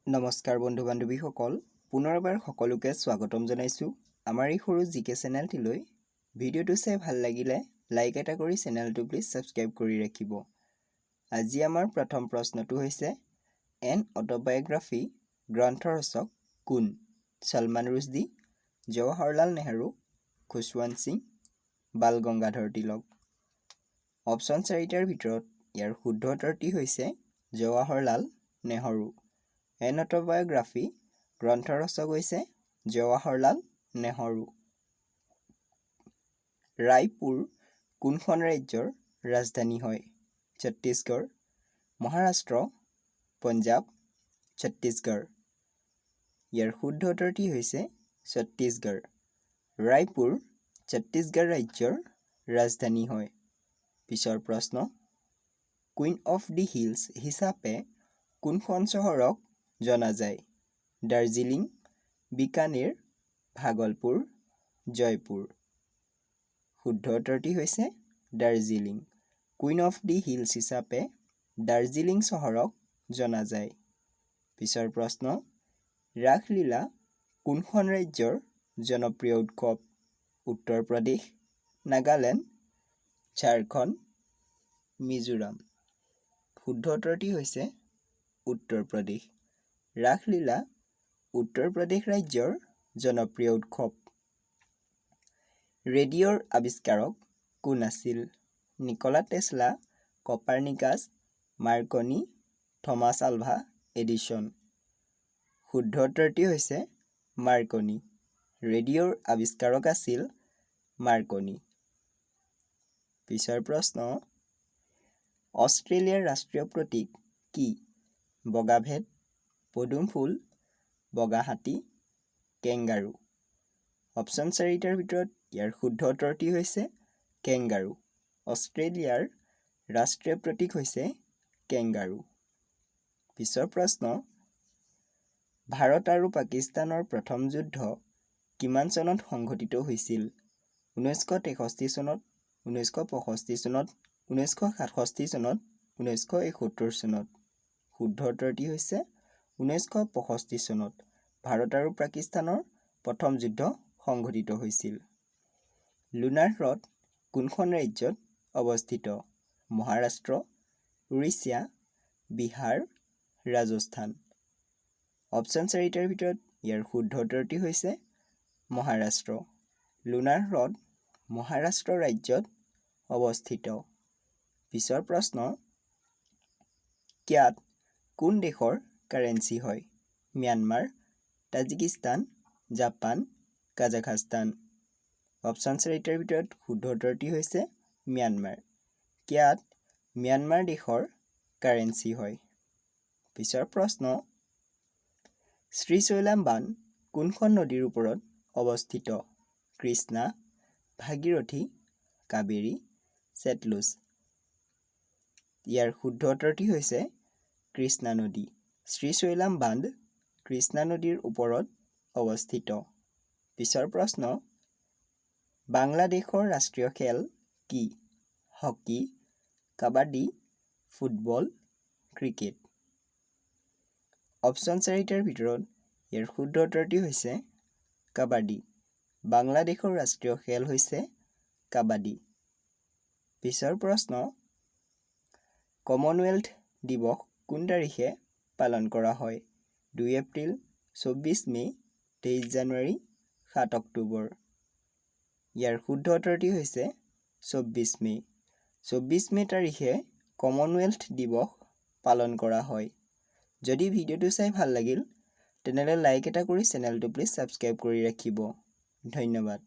নমস্কাৰ বন্ধু বান্ধৱীসকল, পুনৰবাৰ সকলোকে স্বাগতম জনাইছোঁ আমাৰ এই সৰু জিকে চেনেলটিলৈ। ভিডিঅ'টো চাই ভাল লাগিলে লাইক এটা কৰি চেনেলটো প্লিজ ছাবস্ক্ৰাইব কৰি ৰাখিব। আজি আমাৰ প্ৰথম প্ৰশ্নটো হৈছে এন অটোবায়োগ্ৰাফি গ্ৰন্থৰ ৰচক কোন? সলমান ৰুশ্বদি, জৱাহৰলাল নেহৰু, খুশৱন্ত সিং, বাল গংগাধৰ তিলক। অপশ্যন 4টাৰ ভিতৰত ইয়াৰ শুদ্ধ উত্তৰটি হৈছে জৱাহৰলাল নেহৰু। এন অটোবায়োগ্ৰাফি গ্ৰন্থৰ ৰচক হৈছে জৱাহৰলাল নেহৰু। ৰায়পুৰ কোনখন ৰাজ্যৰ ৰাজধানী হয়? ছত্তীশগড়, মহাৰাষ্ট্ৰ, পঞ্জাৱ, ছত্তীশগড়। ইয়াৰ শুদ্ধ উত্তৰটি হৈছে ছত্তীশগড়। ৰায়পুৰ ছত্তীশগড় ৰাজ্যৰ ৰাজধানী হয়। পিছৰ প্ৰশ্ন, কুইন অফ দি হিলছ হিচাপে কোনখন চহৰক জনা যায়? দাৰ্জিলিং, বিকানেৰ, ভাগলপুৰ, জয়পুৰ। শুদ্ধ উত্তৰটি হৈছে Darjeeling. Queen of the hills হিচাপে দাৰ্জিলিং চহৰক জনা যায়। পিছৰ প্ৰশ্ন, ৰাসলীলা কোনখন ৰাজ্যৰ জনপ্ৰিয় উৎসৱ? উত্তৰ প্ৰদেশ, নাগালেণ্ড, ঝাৰখণ্ড, মিজোৰাম। শুদ্ধ উত্তৰটি হৈছে উত্তৰ প্ৰদেশ। ৰাসলীলা উত্তৰ প্ৰদেশ ৰাজ্যৰ জনপ্ৰিয় উৎসৱ। ৰেডিঅ'ৰ আৱিষ্কাৰক কোন আছিল? Nikola Tesla, Copernicus, Marconi, Thomas Alva Edison. শুদ্ধ উত্তৰটি হৈছে মাৰ্কনি। ৰেডিঅ'ৰ আৱিষ্কাৰক আছিল মাৰ্কনি। পিছৰ প্ৰশ্ন, অষ্ট্ৰেলিয়াৰ ৰাষ্ট্ৰীয় প্ৰতীক কি? বগা ভেট, পদুম ফুল, বগা হাতী, কেংগাৰু। অপশ্যন 4টাৰ ভিতৰত ইয়াৰ শুদ্ধ উত্তৰটি হৈছে কেংগাৰু। অষ্ট্ৰেলিয়াৰ ৰাষ্ট্ৰীয় প্ৰতীক হৈছে কেংগাৰু। পিছৰ প্ৰশ্ন, ভাৰত আৰু পাকিস্তানৰ প্ৰথম যুদ্ধ কিমান চনত সংঘটিত হৈছিল? 1963 চনত, 1965 চনত, 1967 চনত, 1971 চনত। শুদ্ধ উত্তৰটি হৈছে 1965 চনত ভাৰত আৰু পাকিস্তানৰ প্ৰথম যুদ্ধ সংঘটিত হৈছিল। লুনাৰ হ্ৰদ কোনখন ৰাজ্যত অৱস্থিত? মহাৰাষ্ট্ৰ, উৰিষ্যা, বিহাৰ, ৰাজস্থান। অপশ্যন 4টাৰ ভিতৰত ইয়াৰ শুদ্ধ উত্তৰটি হৈছে মহাৰাষ্ট্ৰ। লুনাৰ হ্ৰদ মহাৰাষ্ট্ৰ ৰাজ্যত অৱস্থিত। পিছৰ প্ৰশ্ন, ক্যাট কোন দেশৰ কাৰেন্সি হয়? Myanmar, Tajikistan, Japan, Kazakhstan. Option 4টাৰ ভিতৰত শুদ্ধ উত্তৰটি হৈছে ম্যানমাৰ। ক্যাট ম্যানমাৰ দেশৰ কাৰেন্সি হয়। পিছৰ প্ৰশ্ন, শ্ৰীশৈলম বান্ধ কোনখন নদীৰ ওপৰত অৱস্থিত? কৃষ্ণা, ভাগীৰথী, কাবেৰী, চেটলুজ। ইয়াৰ শুদ্ধ উত্তৰটি হৈছে কৃষ্ণা নদী। শ্ৰীশৈলম বান্ধ কৃষ্ণা নদীৰ ওপৰত অৱস্থিত। পিছৰ প্ৰশ্ন, বাংলাদেশৰ ৰাষ্ট্ৰীয় খেল কি? Hockey, kabaddi, football, cricket. Option 4টাৰ ভিতৰত ইয়াৰ শুদ্ধ উত্তৰটি হৈছে কাবাডী। বাংলাদেশৰ ৰাষ্ট্ৰীয় খেল হৈছে কাবাডী। পিছৰ প্ৰশ্ন, কমনৱেলথ দিৱস কোন তাৰিখে পালন কৰা হয়? 2 এপ্ৰিল, 24 মে, 23 জানুৱাৰী, 7 অক্টোবৰ। ইয়াৰ শুদ্ধ উত্তৰটি হৈছে 24 মে। 24 মে তাৰিখে কমনৱেলথ দিৱস পালন কৰা হয়। যদি ভিডিঅ'টো চাই ভাল লাগিল তেনেহ'লে লাইক এটা কৰি চেনেলটো প্লিজ ছাবস্ক্ৰাইব কৰি ৰাখিব। ধন্যবাদ।